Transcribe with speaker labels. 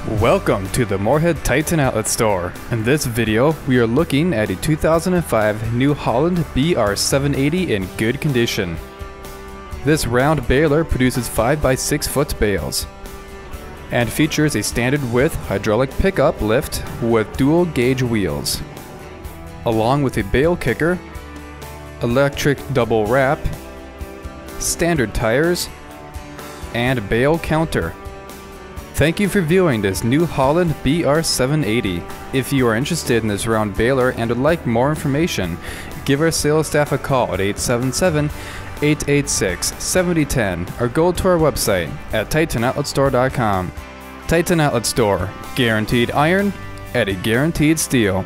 Speaker 1: Welcome to the Moorhead Titan Outlet store. In this video, we are looking at a 2005 New Holland BR780 in good condition. This round baler produces 5x6 foot bales and features a standard width hydraulic pickup lift with dual gauge wheels, along with a Bale Kicker, electric double wrap, standard tires, and Bale Counter. Thank you for viewing this New Holland BR780. If you are interested in this round baler and would like more information, give our sales staff a call at 877-886-7010 or go to our website at TitanOutletStore.com. Titan Outlet Store, guaranteed iron at a guaranteed steel.